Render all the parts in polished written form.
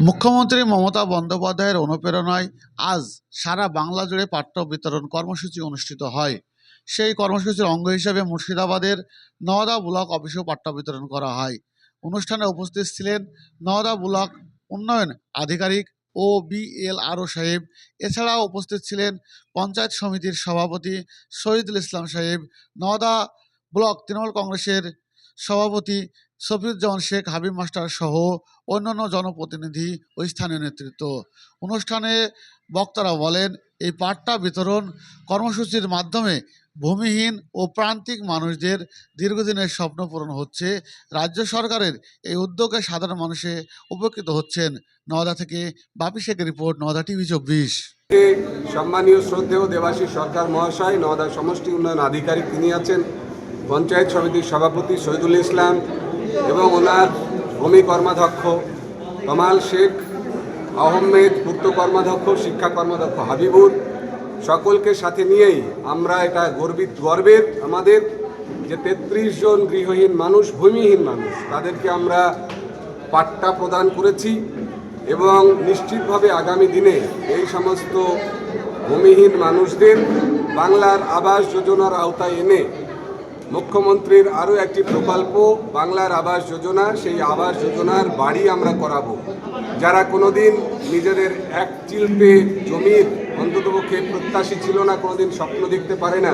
মুখ্যমন্ত্রী মমতা বন্দ্যোপাধ্যায়ের অনুপ্রেরণায় আজ সারা বাংলা জুড়ে পাঠ্য বিতরণ কর্মসূচি অনুষ্ঠিত হয়। সেই কর্মসূচির অঙ্গ হিসেবে মুর্শিদাবাদের নওদা ব্লক অফিসেও পাঠ্য বিতরণ করা হয়। অনুষ্ঠানে উপস্থিত ছিলেন নওদা ব্লক উন্নয়ন আধিকারিক ও বিএলআরও সাহেব। এছাড়াও উপস্থিত ছিলেন পঞ্চায়েত সমিতির সভাপতি শহীদুল ইসলাম সাহেব, নওদা ব্লক তৃণমূল কংগ্রেসের সভাপতি শফিউজ্জামান শেখ, হাবিব মাস্টার সহ অন্যান্য জনপ্রতিনিধি ও স্থানীয় নেতৃত্ব। অনুষ্ঠানে বক্তারা বলেন, এই পাট্টা বিতরণ কর্মসূচির মাধ্যমে ভূমিহীন ও প্রান্তিক মানুষদের দীর্ঘদিনের স্বপ্ন পূরণ হচ্ছে। রাজ্য সরকারের এই উদ্যোগে সাধারণ মানুষে উপকৃত হচ্ছেন। নওদা থেকে বাপি শেখের রিপোর্ট, নওদা টিভি 24। সম্মানীয় শ্রদ্ধেয় দেবাশিস সরকার মহাশয়, নওদা সমষ্টি উন্নয়ন আধিকারিক তিনি আছেন, পঞ্চায়েত সমিতির সভাপতি শহীদুল ইসলাম এবং ওনার ভূমি কর্মাধ্যক্ষ কামাল শেখ আহমেদ, পূর্ত কর্মাধ্যক্ষ, শিক্ষা কর্মাধ্যক্ষ হাবিবুর, সকলকে সাথে নিয়েই আমরা এটা গর্বের আমাদের যে 33 জন গৃহহীন মানুষ, ভূমিহীন মানুষ, তাদেরকে আমরা পাট্টা প্রদান করেছি এবং নিশ্চিতভাবে আগামী দিনে এই সমস্ত ভূমিহীন মানুষদের বাংলার আবাস যোজনার আওতায় এনে মুখ্যমন্ত্রীর আরও একটি প্রকল্প বাংলার আবাস যোজনা, সেই আবাস যোজনার বাড়ি আমরা করাবো। যারা কোনোদিন নিজেদের এক চিলতে জমির অন্ততপক্ষে প্রত্যাশী ছিল না, কোনোদিন স্বপ্ন দেখতে পারে না,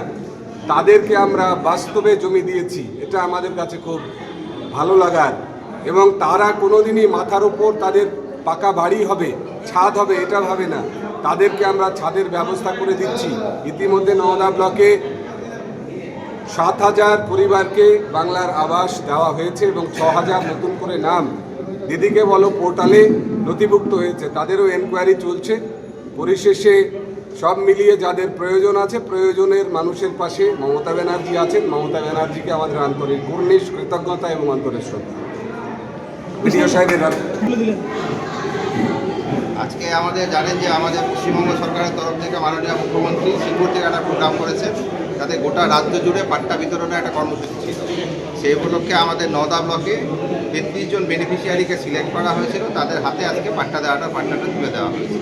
তাদেরকে আমরা বাস্তবে জমি দিয়েছি। এটা আমাদের কাছে খুব ভালো লাগার। এবং তারা কোনোদিনই মাথার ওপর তাদের পাকা বাড়ি হবে, ছাদ হবে, এটা ভাবে না। তাদেরকে আমরা ছাদের ব্যবস্থা করে দিচ্ছি। ইতিমধ্যে নওদা ব্লকে 7,000 পরিবারকে বাংলার আবাস দেওয়া হয়েছে এবং 6,000 নতুন করে নাম দিদিকে বলো পোর্টালে নথিভুক্ত হয়েছে। তাদেরও এনকোয়ারি চলছে। পরিশেষে সব মিলিয়ে যাদের প্রয়োজন আছে, প্রয়োজনের মানুষের পাশে মমতা ব্যানার্জি আছেন। মমতা ব্যানার্জিকে আমাদের আন্তরিক কুর্নিশ, কৃতজ্ঞতা এবং অন্তরের শ্রদ্ধা। বিডিও সাহেবের আজকে আমাদের জানেন যে আমাদের পশ্চিমবঙ্গ সরকারের তরফ থেকে মাননীয় মুখ্যমন্ত্রী সিঙ্গুর থেকে একটা প্রোগ্রাম করেছেন, যাতে গোটা রাজ্য জুড়ে পাট্টা বিতরণের একটা কর্মসূচি ছিল। সেই উপলক্ষে আমাদের নওদা ব্লকে 33 জন বেনিফিশিয়ারিকে সিলেক্ট করা হয়েছিল। তাদের হাতে আজকে পাট্টাটা তুলে দেওয়া হয়েছে।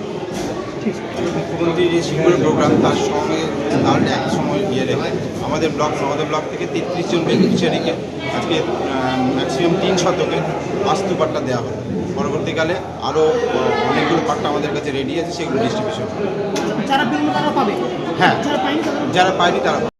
মুখ্যমন্ত্রীর যে সিঙ্গুর প্রোগ্রাম, তার সঙ্গে তাহলে এক সময় রেখে আমাদের নওদা ব্লক থেকে 33 জন বেনিফিশিয়ারিকে আজকে ম্যাক্সিমাম 3 শতকে বাস্তু পাট্টা দেওয়া হবে। পরবর্তীকালে আরও অনেকগুলো পাট্টা আমাদের কাছে রেডি আছে, সেগুলো ডিস্ট্রিবিউশন। যারা পেল তারা পাবে, হ্যাঁ, যারা পায়নি তারা